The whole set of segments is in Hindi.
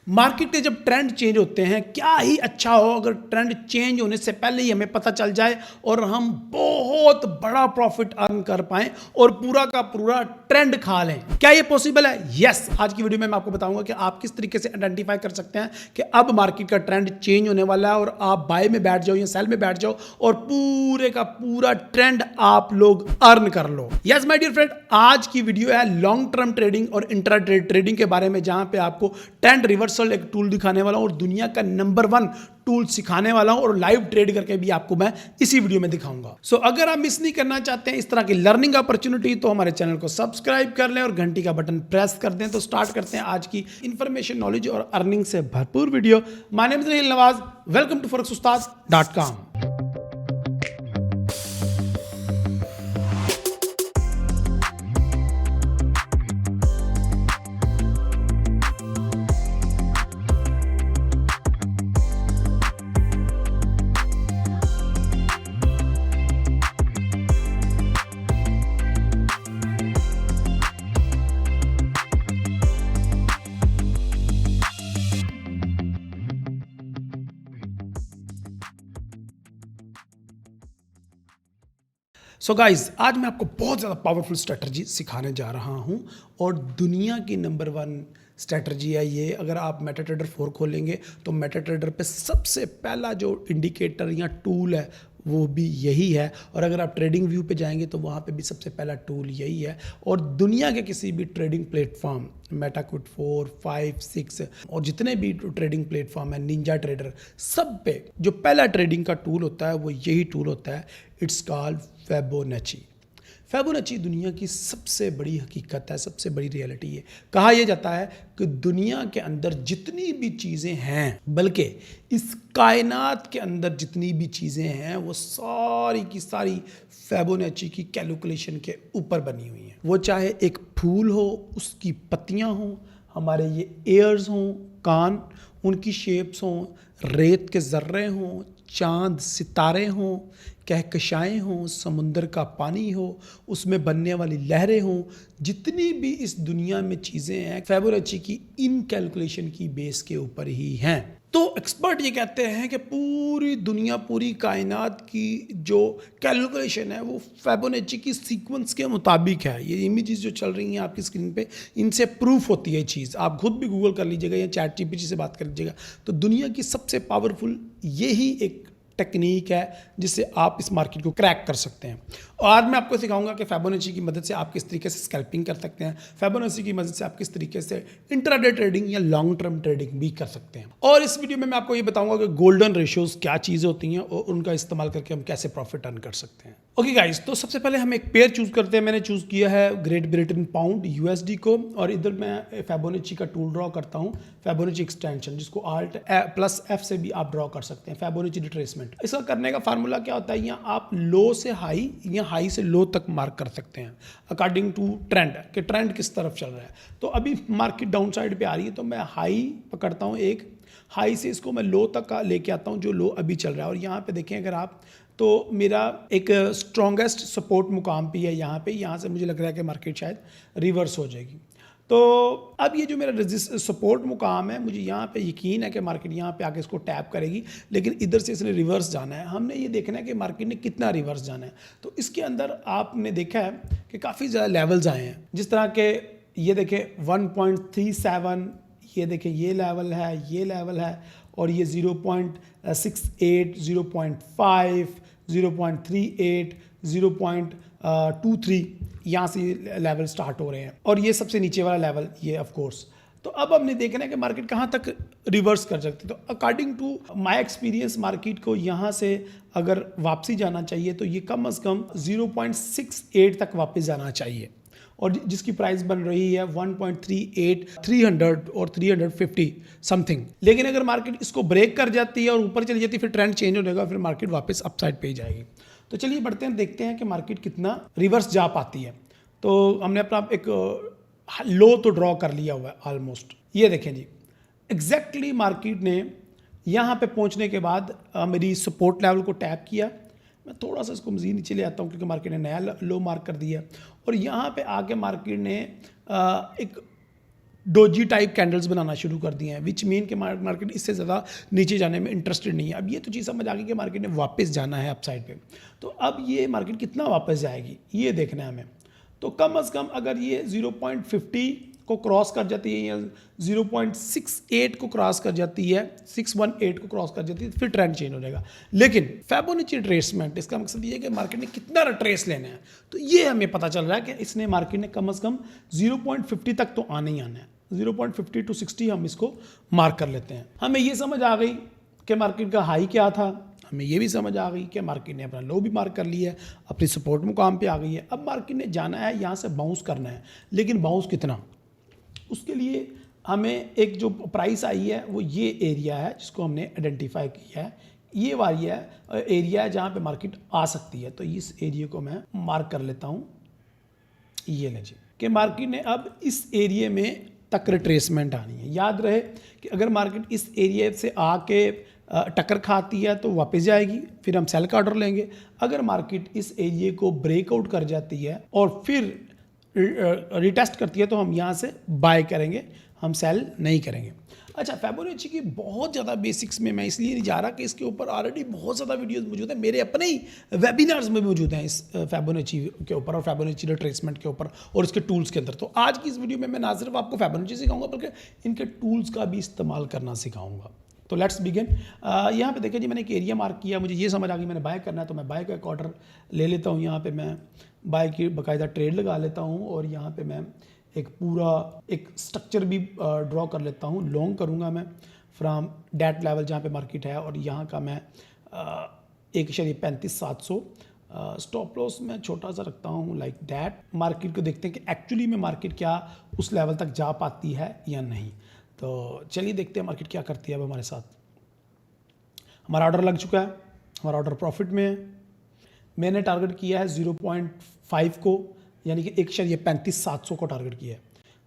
मार्केट के जब ट्रेंड चेंज होते हैं, क्या ही अच्छा हो अगर ट्रेंड चेंज होने से पहले ही हमें पता चल जाए और हम बहुत बड़ा प्रॉफिट अर्न कर पाएं और पूरा का पूरा ट्रेंड खा लें। क्या ये पॉसिबल है? यस। आज की वीडियो में मैं आपको बताऊंगा कि आप किस तरीके से आइडेंटिफाई कर सकते हैं कि अब मार्केट का ट्रेंड चेंज होने वाला है और आप बाय में बैठ जाओ या सेल में बैठ जाओ और पूरे का पूरा ट्रेंड आप लोग अर्न कर लो। यस माय डियर फ्रेंड, आज की वीडियो है लॉन्ग टर्म ट्रेडिंग और इंट्राडे ट्रेडिंग के बारे में, जहां पे आपको ट्रेंड रिवर्सल एक टूल दिखाने वाला हूं और दुनिया का नंबर 1 टूल सिखाने वाला हूं और लाइव ट्रेड करके भी आपको मैं इसी वीडियो में दिखाऊंगा। सो अगर आप मिस नहीं करना चाहते हैं इस तरह की लर्निंग अपॉर्चुनिटी तो हमारे चैनल को सब्सक्राइब कर लें और घंटी का बटन प्रेस कर दें। तो स्टार्ट करते हैं आज की इंफॉर्मेशन, नॉलेज और अर्निंग से भरपूर video. My name is Raheel Nawaz, welcome to forex-ustad.com। So guys, आज मैं आपको बहुत ज़्यादा पावरफुल स्ट्रेटजी सिखाने जा रहा हूं और दुनिया की नंबर 1 स्ट्रेटजी है ये। अगर आप मेटाट्रेडर 4 खोलेंगे तो मेटाट्रेडर पे सबसे पहला जो इंडिकेटर या टूल है वो भी यही है, और अगर आप ट्रेडिंग व्यू पे जाएंगे तो वहाँ पे भी सबसे पहला टूल यही है। और दुनिया के किसी भी ट्रेडिंग प्लेटफॉर्म, मेटाक्विट 4, 5, 6 और जितने भी ट्रेडिंग प्लेटफॉर्म है, निंजा ट्रेडर, सब पे जो पहला ट्रेडिंग का टूल होता है वो यही टूल होता है। It's called Fibonacci. फिबोनाची दुनिया की सबसे बड़ी हकीकत है, सबसे बड़ी रियलिटी है। कहा यह जाता है कि दुनिया के अंदर जितनी भी चीज़ें हैं, बल्कि इस कायनात के अंदर जितनी भी चीज़ें हैं, वो सारी की सारी फिबोनाची की कैलकुलेशन के ऊपर बनी हुई हैं। वो चाहे एक फूल हो, उसकी पत्तियां हों, हमारे ये एयर्स हों, कान, उनकी शेप्स हों, रेत के ज़र्रे हों, चांद सितारे हों, कहकशाएँ हों, समुंदर का पानी हो, उसमें बनने वाली लहरें हों, जितनी भी इस दुनिया में चीज़ें हैं, फिबोनाची की इन कैलकुलेशन की बेस के ऊपर ही हैं। तो एक्सपर्ट ये कहते हैं कि पूरी दुनिया, पूरी कायनात की जो कैलकुलेशन है वो फिबोनाची की सीक्वेंस के मुताबिक है। ये इमेजेस जो चल रही हैं आपकी स्क्रीन पे, इनसे प्रूफ होती है चीज़। आप खुद भी गूगल कर लीजिएगा या चैट जीपीटी से बात कर लीजिएगा। तो दुनिया की सबसे पावरफुल यही एक टेक्निक है जिससे आप इस मार्केट को क्रैक कर सकते हैं। और आज मैं आपको सिखाऊंगा कि फिबोनाची की मदद से आप किस तरीके से स्कैल्पिंग कर सकते हैं, फिबोनाची की मदद से आप किस तरीके से इंट्राडे ट्रेडिंग या लॉन्ग टर्म ट्रेडिंग भी कर सकते हैं। और इस वीडियो में मैं आपको ये बताऊंगा कि गोल्डन रेशियोज क्या चीज़ें होती हैं और उनका इस्तेमाल करके हम कैसे प्रॉफिट अर्न कर सकते हैं। ओके गाइस, तो सबसे पहले हम एक पेयर चूज करते हैं। मैंने चूज किया है ग्रेट ब्रिटेन पाउंड यूएसडी को, और इधर मैं फिबोनाची का टूल ड्रॉ करता हूँ, फिबोनाची एक्सटेंशन, जिसको Alt+F से भी आप ड्रॉ कर सकते हैं, फिबोनाची रिट्रेसमेंट। इसका करने का फार्मूला क्या होता है, यहाँ आप लो से हाई या हाई से लो तक मार्क कर सकते हैं अकॉर्डिंग टू ट्रेंड, कि ट्रेंड किस तरफ चल रहा है। तो अभी मार्केट डाउन साइड पे आ रही है तो मैं हाई पकड़ता हूँ, एक हाई से इसको मैं लो तक का लेके आता हूँ जो लो अभी चल रहा है। और यहाँ पे देखें अगर आप, तो मेरा एक स्ट्रॉन्गेस्ट सपोर्ट मुकाम पे है यहाँ पे, यहाँ से मुझे लग रहा है कि मार्केट शायद रिवर्स हो जाएगी। तो अब ये जो मेरा सपोर्ट मुकाम है, मुझे यहाँ पे यकीन है कि मार्केट यहाँ पे आके इसको टैप करेगी, लेकिन इधर से इसने रिवर्स जाना है। हमने ये देखना है कि मार्केट ने कितना रिवर्स जाना है। तो इसके अंदर आपने देखा है कि काफ़ी ज़्यादा लेवल्स आए हैं, जिस तरह के ये देखें 1.37, ये देखें ये लेवल है, ये लेवल है, और ये 0.68, 0.5, 0.38, 0.23 यहाँ से लेवल स्टार्ट हो रहे हैं, और ये सबसे नीचे वाला लेवल ये ऑफ कोर्स। तो अब हमने देखना है कि मार्केट कहाँ तक रिवर्स कर सकती है। तो according to my experience market को यहाँ से अगर वापसी जाना चाहिए तो ये कम से कम 0.68 तक वापस जाना चाहिए, और जिसकी प्राइस बन रही है 1.38, 300 और 350 समथिंग। लेकिन अगर मार्केट इसको ब्रेक कर जाती है और ऊपर चली जाती है, फिर ट्रेंड चेंज हो जाएगा, फिर मार्केट वापस अपसाइड पे ही जाएगी। तो चलिए बढ़ते हैं, देखते हैं कि मार्केट कितना रिवर्स जा पाती है। तो हमने अपना एक लो तो ड्रॉ कर लिया हुआ है ऑलमोस्ट। ये देखें जी, एग्जैक्टली मार्केट ने यहाँ पे पहुँचने के बाद मेरी सपोर्ट लेवल को टैप किया। मैं थोड़ा सा इसको मज़ीद नीचे ले आता हूँ क्योंकि मार्केट ने नया लो मार्क कर दिया, और यहाँ पे आके मार्केट ने एक डोजी टाइप कैंडल्स बनाना शुरू कर दिए हैं, विच मीन कि मार्केट इससे ज़्यादा नीचे जाने में इंटरेस्टेड नहीं है। अब ये तो चीज़ समझ आ गई कि मार्केट ने वापस जाना है अपसाइड पे। तो अब ये मार्केट कितना वापस जाएगी ये देखना है हमें। तो कम अज़ कम अगर ये 0.50 को क्रॉस कर जाती है या 0.68 को क्रॉस कर जाती है, 618 को क्रॉस कर जाती है, फिर ट्रेंड चेंज हो जाएगा। लेकिन फिबोनाची रिट्रेसमेंट, इसका मकसद ये है कि मार्केट ने कितना रिट्रेस लेना है। तो ये हमें पता चल रहा है कि इसने मार्केट ने कम से कम 0.50 तक तो आना ही आना है। 0.50 to 60 हम इसको मार्क कर लेते हैं। हमें ये समझ आ गई कि मार्केट का हाई क्या था, हमें ये भी समझ आ गई कि मार्केट ने अपना लो भी मार्क कर लिया है, अपनी सपोर्ट मुकाम पे आ गई है। अब मार्केट ने जाना है, यहाँ से बाउंस करना है, लेकिन बाउंस कितना, उसके लिए हमें एक जो प्राइस आई है वो ये एरिया है जिसको हमने आइडेंटिफाई किया है। ये वाली है एरिया है जहाँ पे मार्केट आ सकती है। तो इस एरिया को मैं मार्क कर लेता हूँ। ये लीजिए कि मार्केट ने अब इस एरिया में तक रिट्रेसमेंट आनी है। याद रहे कि अगर मार्केट इस एरिया से आके टक्कर खाती है तो वापस जाएगी, फिर हम सेल का ऑर्डर लेंगे। अगर मार्केट इस एरिया को ब्रेकआउट कर जाती है और फिर रिटेस्ट करती है तो हम यहाँ से बाय करेंगे, हम सेल नहीं करेंगे। अच्छा, फिबोनाची की बहुत ज़्यादा बेसिक्स में मैं इसलिए नहीं जा रहा कि इसके ऊपर ऑलरेडी बहुत ज़्यादा वीडियोस मौजूद हैं, मेरे अपने ही वेबिनार्स में मौजूद हैं इस फिबोनाची के ऊपर और फिबोनाची रिट्रेसमेंट के ऊपर और इसके टूल्स के अंदर। तो आज की इस वीडियो में मैं ना सिर्फ आपको फिबोनाची सिखाऊंगा बल्कि इनके टूल्स का भी इस्तेमाल करना सिखाऊंगा। तो लेट्स बिगिन। यहाँ पे देखिए जी, मैंने एक एरिया मार्क किया, मुझे ये समझ आ गई मैंने बाय करना है, तो मैं बाय का एक ऑर्डर ले लेता हूँ। यहाँ पे मैं बाय की बाकायदा ट्रेड लगा लेता हूँ और यहाँ पे मैं एक पूरा एक स्ट्रक्चर भी ड्रॉ कर लेता हूँ। लॉन्ग करूँगा मैं फ्राम डेट लेवल जहाँ पे मार्केट है और यहाँ का मैं 1.35,700 स्टॉप लॉस मैं छोटा सा रखता हूँ लाइक डैट। मार्केट को देखते हैं कि एक्चुअली में मार्केट क्या उस लेवल तक जा पाती है या नहीं। तो चलिए देखते हैं मार्केट क्या करती है। अब हमारे साथ हमारा ऑर्डर लग चुका है, हमारा ऑर्डर प्रॉफिट में है। मैंने टारगेट किया है 0.5 को, यानी कि 1.35,700 को टारगेट किया है।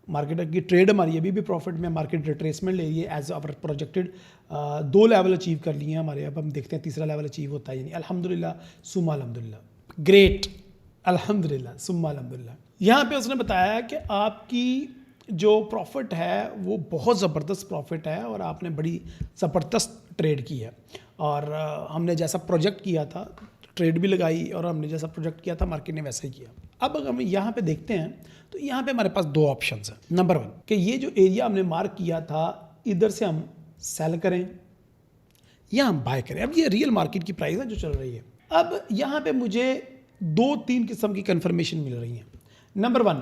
मार्केट की ट्रेड हमारी अभी भी प्रॉफिट में, मार्केट रिट्रेसमेंट ले रही है as our projected. 2 level achieve कर लिए हैं हमारे। अब हम देखते हैं तीसरा लेवल अचीव होता है, यानी अल्हम्दुलिल्लाह सुम्मा अल्हम्दुलिल्लाह, ग्रेट अल्हम्दुलिल्लाह सुम्मा अल्हम्दुलिल्लाह। यहाँ पे उसने बताया कि आपकी जो प्रॉफिट है वो बहुत ज़बरदस्त प्रॉफिट है और आपने बड़ी ज़बरदस्त ट्रेड की है और हमने जैसा प्रोजेक्ट किया था ट्रेड भी लगाई और हमने जैसा प्रोजेक्ट किया था मार्केट ने वैसा ही किया। अब अगर हम यहाँ पे देखते हैं तो यहाँ पे हमारे पास 2 ऑप्शंस हैं। नंबर 1 कि ये जो एरिया हमने मार्क किया था इधर से हम सेल करें या हम बाय करें। अब ये रियल मार्केट की प्राइस है जो चल रही है। अब यहाँ पे मुझे 2-3 किस्म की कंफर्मेशन मिल रही है। नंबर 1,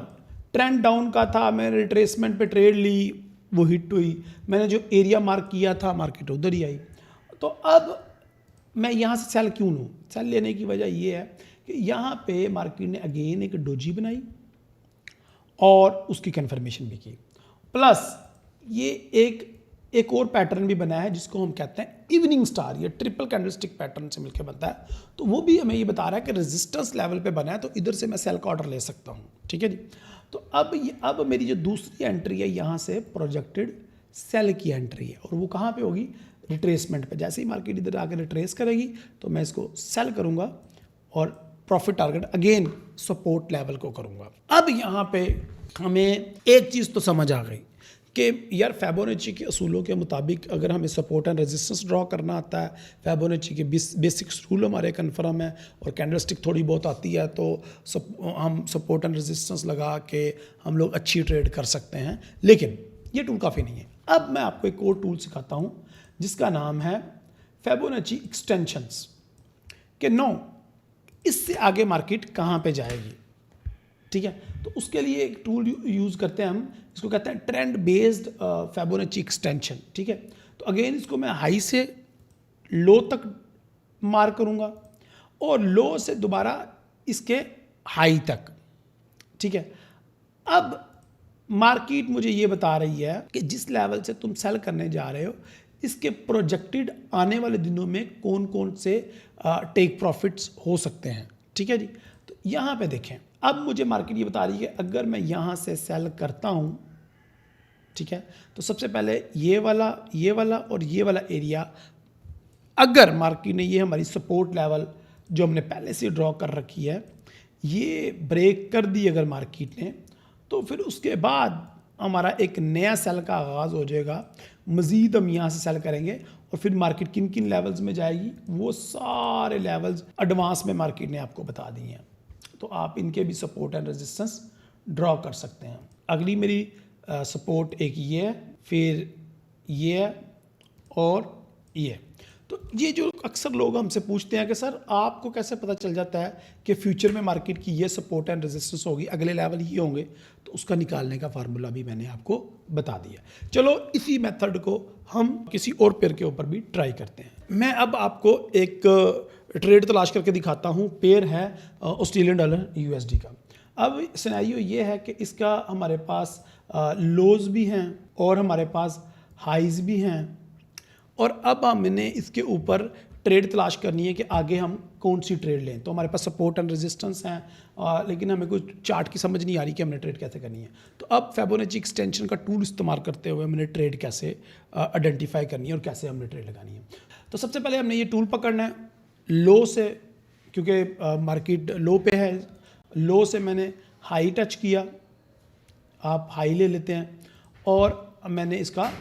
ट्रेंड डाउन का था, मैंने रिट्रेसमेंट पे ट्रेड ली, वो हिट हुई, मैंने जो एरिया मार्क किया था मार्केट उधर ही आई। तो अब मैं यहाँ से सेल क्यों लूँ? सेल लेने की वजह ये है कि यहाँ पे मार्केट ने अगेन एक डोजी बनाई और उसकी कंफर्मेशन भी की, प्लस ये एक और पैटर्न भी बना है जिसको हम कहते हैं इवनिंग स्टार। ये ट्रिपल कैंडलस्टिक पैटर्न से मिलकर बनता है। तो वो भी हमें ये बता रहा है कि रेजिस्टेंस लेवल पे बना है, तो इधर से मैं सेल का ऑर्डर ले सकता हूँ। ठीक है जी। तो अब मेरी जो दूसरी एंट्री है यहाँ से प्रोजेक्टेड सेल की एंट्री है और वो कहाँ पे होगी? रिट्रेसमेंट पे। जैसे ही मार्केट इधर आकर रिट्रेस करेगी तो मैं इसको सेल करूँगा और profit target again support level को करूँगा। अब यहाँ पे हमें एक चीज़ तो समझ आ गई कि यार फिबोनाची के असूलों के मुताबिक अगर हमें सपोर्ट एंड रेजिस्टेंस ड्रॉ करना आता है, फिबोनाची के बेसिक्स रूल हमारे कन्फर्म है और कैंडलस्टिक थोड़ी बहुत आती है, तो हम सपोर्ट एंड रेजिस्टेंस लगा के हम लोग अच्छी ट्रेड कर सकते हैं। लेकिन ये टूल काफ़ी नहीं है। अब मैं आपको एक और टूल सिखाता हूँ जिसका नाम है फिबोनाची एक्सटेंशंस। कि नो इससे आगे मार्केट कहाँ पे जाएगी। ठीक है, तो उसके लिए एक टूल यूज़ करते हैं हम, इसको कहते हैं ट्रेंड बेस्ड फिबोनाची एक्सटेंशन। ठीक है, तो अगेन इसको मैं हाई से लो तक मार्क करूँगा और लो से दोबारा इसके हाई तक। ठीक है, अब मार्केट मुझे ये बता रही है कि जिस लेवल से तुम सेल करने जा रहे हो इसके प्रोजेक्टेड आने वाले दिनों में कौन कौन से टेक प्रॉफिट्स हो सकते हैं। ठीक है जी, तो यहाँ पे देखें, अब मुझे मार्केट ये बता रही है अगर मैं यहाँ से सेल करता हूँ, ठीक है, तो सबसे पहले ये वाला और ये वाला एरिया, अगर मार्केट ने ये हमारी सपोर्ट लेवल जो हमने पहले से ड्रॉ कर रखी है ये ब्रेक कर दी अगर मार्केट ने, तो फिर उसके बाद हमारा एक नया सेल का आगाज़ हो जाएगा। मज़ीद हम यहाँ से सेल करेंगे और फिर मार्केट किन किन लेवल्स में जाएगी वो सारे लेवल्स एडवांस में मार्केट ने आपको बता दिए हैं, तो आप इनके भी सपोर्ट एंड रेजिस्टेंस ड्रॉ कर सकते हैं। अगली मेरी सपोर्ट एक ये है, फिर ये है और ये है। तो ये जो अक्सर लोग हमसे पूछते हैं कि सर आपको कैसे पता चल जाता है कि फ्यूचर में मार्केट की ये सपोर्ट एंड रेजिस्टेंस होगी, अगले लेवल ये होंगे, तो उसका निकालने का फार्मूला भी मैंने आपको बता दिया। चलो इसी मेथड को हम किसी और पेयर के ऊपर भी ट्राई करते हैं। मैं अब आपको एक ट्रेड तलाश करके दिखाता हूँ। पेयर है ऑस्ट्रेलियन डॉलर यूएसडी का। अब सिनेरियो ये है कि इसका हमारे पास लोज भी हैं और हमारे पास हाइज भी हैं, और अब हमने इसके ऊपर ट्रेड तलाश करनी है कि आगे हम कौन सी ट्रेड लें। तो हमारे पास सपोर्ट एंड रेजिस्टेंस हैं, लेकिन हमें कुछ चार्ट की समझ नहीं आ रही कि हमने ट्रेड कैसे करनी है। तो अब फिबोनाची एक्सटेंशन का टूल इस्तेमाल करते हुए हमने ट्रेड कैसे आइडेंटिफाई करनी है और कैसे हमने ट्रेड लगानी है। तो सबसे पहले हमने ये टूल पकड़ना है लो से, क्योंकि मार्केट लो पे है। लो से मैंने हाई टच किया, आप हाई ले लेते हैं, और मैंने इसका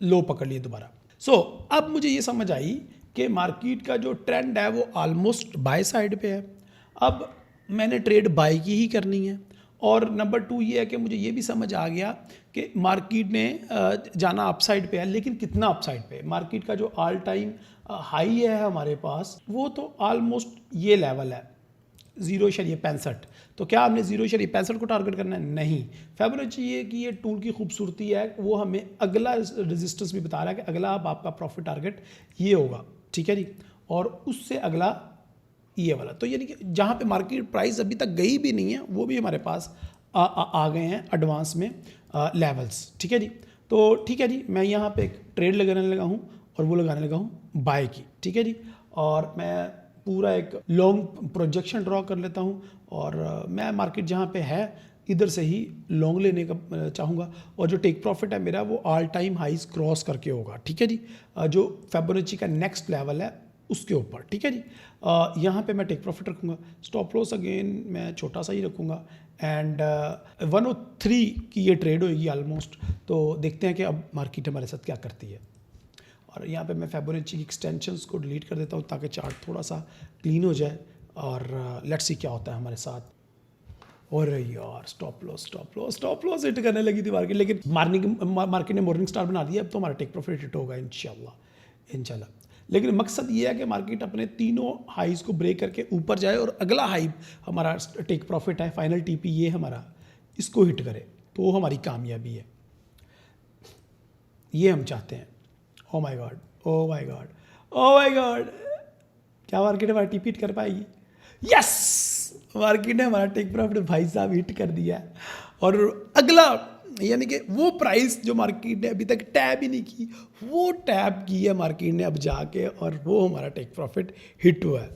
लो पकड़ लिया दोबारा। अब मुझे ये समझ आई कि मार्केट का जो ट्रेंड है वो ऑलमोस्ट बाय साइड पे है। अब मैंने ट्रेड बाय की ही करनी है। और नंबर 2 ये है कि मुझे ये भी समझ आ गया कि मार्केट ने जाना अपसाइड पे है, लेकिन कितना अपसाइड पे है। मार्केट का जो ऑल टाइम हाई है हमारे पास वो तो ऑलमोस्ट ये लेवल है 0.65। तो क्या हमने 0.65 को टारगेट करना है? नहीं। फिबोनाची ये कि ये टूल की खूबसूरती है, वो हमें अगला रेजिस्टेंस भी बता रहा है कि अगला अब आपका प्रॉफिट टारगेट ये होगा, ठीक है जी, और उससे अगला ये वाला। तो यानी कि जहाँ पे मार्केट प्राइस अभी तक गई भी नहीं है वो भी हमारे पास आ गए हैं एडवांस में लेवल्स, ठीक है जी। तो ठीक है जी, मैं यहाँ पे एक ट्रेड लगाने लगा हूँ और वो लगाने लगा हूँ बाय की, ठीक है जी। और मैं पूरा एक लॉन्ग प्रोजेक्शन ड्रॉ कर लेता हूँ, और मैं मार्केट जहाँ पे है इधर से ही लॉन्ग लेने का चाहूँगा, और जो टेक प्रॉफिट है मेरा वो ऑल टाइम हाइज क्रॉस करके होगा, ठीक है जी, जो फिबोनाची का नेक्स्ट लेवल है उसके ऊपर, ठीक है जी। यहाँ पे मैं टेक प्रॉफिट रखूँगा। स्टॉप लॉस अगेन मैं छोटा सा ही रखूँगा, एंड 103 की ये ट्रेड होगी ऑलमोस्ट। तो देखते हैं कि अब मार्केट हमारे साथ क्या करती है। और यहाँ पे मैं फिबोनाची की एक्सटेंशंस को डिलीट कर देता हूँ ताकि चार्ट थोड़ा सा क्लीन हो जाए, और लेट्स सी क्या होता है हमारे साथ। और यार स्टॉप लॉस हिट करने लगी थी मार्केट, लेकिन मार्केट ने मॉर्निंग स्टार बना दिया। अब तो हमारा टेक प्रॉफिट हिट होगा इंशाल्लाह। लेकिन मकसद ये है कि मार्केट अपने तीनों हाइज को ब्रेक करके ऊपर जाए, और अगला हाई हमारा टेक प्रॉफिट है, फाइनल टीपी ये हमारा, इसको हिट करे, तो हमारी कामयाबी है। ये हम चाहते हैं। ओ माय गॉड, क्या मार्केट हमारा टीपी हिट कर पाएगी? यस, मार्केट ने हमारा टेक प्रॉफिट भाई साहब हिट कर दिया है। और अगला यानी कि वो प्राइस जो मार्केट ने अभी तक टैब ही नहीं की, वो टैब की है मार्केट ने अब जाके, और वो हमारा टेक प्रॉफिट हिट हुआ है।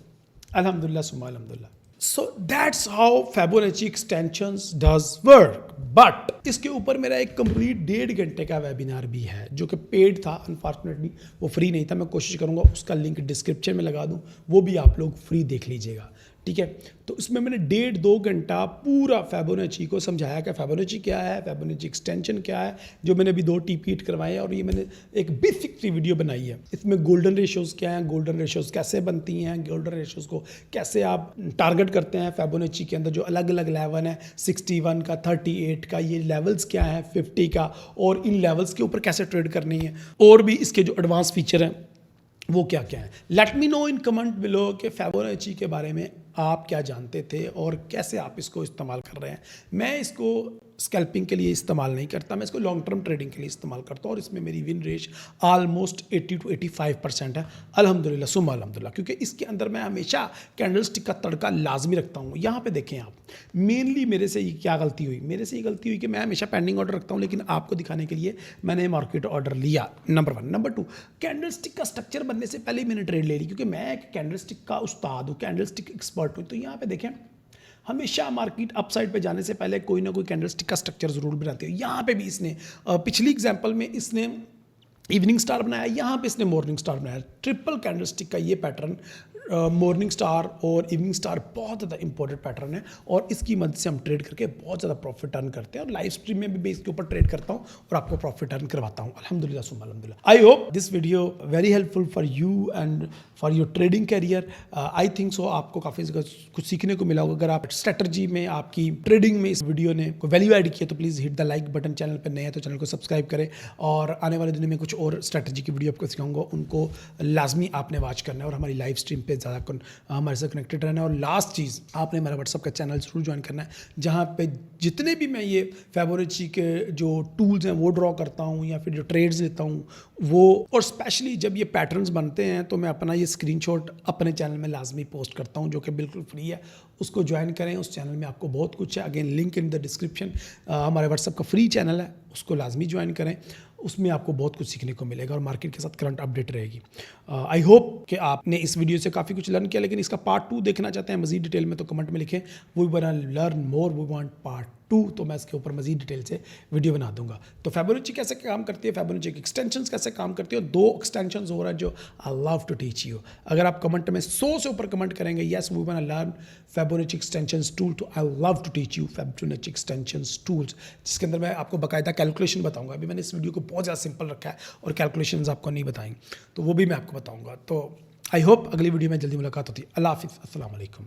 अल्हम्दुलिल्लाह सुम्मा अल्हम्दुलिल्लाह। So that's how Fibonacci extensions does work. But इसके ऊपर मेरा एक कंप्लीट 1.5 घंटे का वेबिनार भी है जो कि पेड था। अनफॉर्चुनेटली वो फ्री नहीं था। मैं कोशिश करूँगा उसका लिंक डिस्क्रिप्शन में लगा दूँ, वो भी आप लोग फ्री देख लीजिएगा, ठीक है। तो इसमें मैंने 1.5-2 घंटा पूरा फिबोनाची को समझाया कि फिबोनाची क्या है, फिबोनाची एक्सटेंशन क्या है, जो मैंने अभी 2 टीपी हिट करवाए हैं, और ये मैंने एक बेसिक सी वीडियो बनाई है। इसमें गोल्डन रेशियोज़ क्या हैं, गोल्डन रेशियोज़ कैसे बनती हैं, गोल्डन रेशियोज़ को कैसे आप टारगेट करते हैं फिबोनाची के अंदर, जो अलग अलग लेवल हैं 61 का, 38 का, ये लेवल्स क्या है 50 का, और इन लेवल्स के ऊपर कैसे ट्रेड करनी है, और भी इसके जो एडवांस फीचर हैं वो क्या क्या है। Let me know in comment below कि फिबोनाची के बारे में आप क्या जानते थे और कैसे आप इसको इस्तेमाल कर रहे हैं। मैं इसको स्कैल्पिंग के लिए इस्तेमाल नहीं करता, मैं इसको लॉन्ग टर्म ट्रेडिंग के लिए इस्तेमाल करता हूँ, और इसमें मेरी विन रेट ऑलमोस्ट 80 to 85% है। अल्हम्दुलिल्लाह सुम्मा अल्हम्दुलिल्लाह, क्योंकि इसके अंदर मैं हमेशा कैंडलस्टिक का तड़का लाजमी रखता हूँ। यहाँ पे देखें आप, मेनली मेरे से ये क्या गलती हुई, मेरे से ये गलती हुई कि मैं हमेशा पेंडिंग ऑर्डर रखता हूँ, लेकिन आपको दिखाने के लिए मैंने मार्केट ऑर्डर लिया, नंबर 1। नंबर 2, कैंडलस्टिक का स्ट्रक्चर बनने से पहले ही मैंने ट्रेड ले ली, क्योंकि मैं एक कैंडलस्टिक का उस्ताद हूँ, कैंडलस्टिक एक्सपर्ट हूँ। तो यहाँ पे देखें, हमेशा मार्केट अपसाइड पे जाने से पहले कोई ना कोई कैंडलस्टिक का स्ट्रक्चर जरूर बनाती है। यहाँ पे भी इसने पिछली एग्जांपल में इसने इवनिंग स्टार बनाया, यहाँ पे इसने मॉर्निंग स्टार बनाया। ट्रिपल कैंडलस्टिक का ये पैटर्न मॉर्निंग स्टार और इवनिंग स्टार बहुत ज़्यादा इंपॉर्टेंट पैटर्न है और इसकी मदद से हम ट्रेड करके बहुत ज़्यादा प्रॉफिट अर्न करते हैं और लाइव स्ट्रीम में भी मैं इसके ऊपर ट्रेड करता हूँ और आपको प्रॉफिट अर्न करवाता हूँ अल्हम्दुलिल्लाह सुम्मा अल्हम्दुलिल्लाह। I hope this video very helpful for you and for your trading career. I think so आपको काफ़ी कुछ सीखने को मिला होगा। अगर आप स्ट्रेटजी में आपकी ट्रेडिंग में इस वीडियो ने कोई वैल्यू ऐड किया तो please hit the like button. Channel पर नए हैं तो चैनल को सब्सक्राइब करें और आने वाले दिनों में कुछ और स्ट्रेटजी की वीडियो आपको सिखाऊंगा, उनको लाजमी आपने वॉच करना है और हमारी लाइव स्ट्रीम पे ज़्यादा हमारे साथ कनेक्टेड रहना है। और लास्ट चीज़, आपने हमारा व्हाट्सअप का चैनल जरूर ज्वाइन करना है जहाँ पे जितने भी मैं ये फिबोनाची के जो टूल्स हैं वो ड्रॉ करता हूँ या फिर जो ट्रेड्स लेता हूँ वो, और स्पेशली जब ये पैटर्न्स बनते हैं तो मैं अपना ये स्क्रीनशॉट अपने चैनल में लाजमी पोस्ट करता हूँ जो कि बिल्कुल फ्री है। उसको ज्वाइन करें, उस चैनल में आपको बहुत कुछ है। Again link in the description. हमारे व्हाट्सअप का फ्री चैनल है, उसको लाजमी ज्वाइन करें, उसमें आपको बहुत कुछ सीखने को मिलेगा और मार्केट के साथ करंट अपडेट रहेगी। आई होप कि आपने इस वीडियो से काफ़ी कुछ लर्न किया, लेकिन इसका पार्ट 2 देखना चाहते हैं मज़ीद डिटेल में तो कमेंट में लिखें we want learn more, we want part 2, तो मैं इसके ऊपर मज़ीद डिटेल से वीडियो बना दूंगा। तो फिबोनाची कैसे काम करती है, फिबोनाची की एक्सटेंशंस कैसे काम करती है, और 2 एक्सटेंशंस हो रहा है जो I love to teach you. अगर आप कमेंट में 100 से ऊपर कमेंट करेंगे yes we want learn Fibonacci extensions tool, तो I love to teach you Fibonacci extensions tools, जिसके अंदर मैं आपको बाकायदा कैलकुलेशन बताऊंगा। अभी मैंने इस वीडियो को बहुत ज़्यादा सिंपल रखा है और कैलकुलेशंस आपको नहीं बताएंगे, तो वो भी मैं आपको बताऊंगा। तो आई होप अगली वीडियो में जल्दी मुलाकात होती है। अल्लाह हाफिज़, अस्सलाम वालेकुम।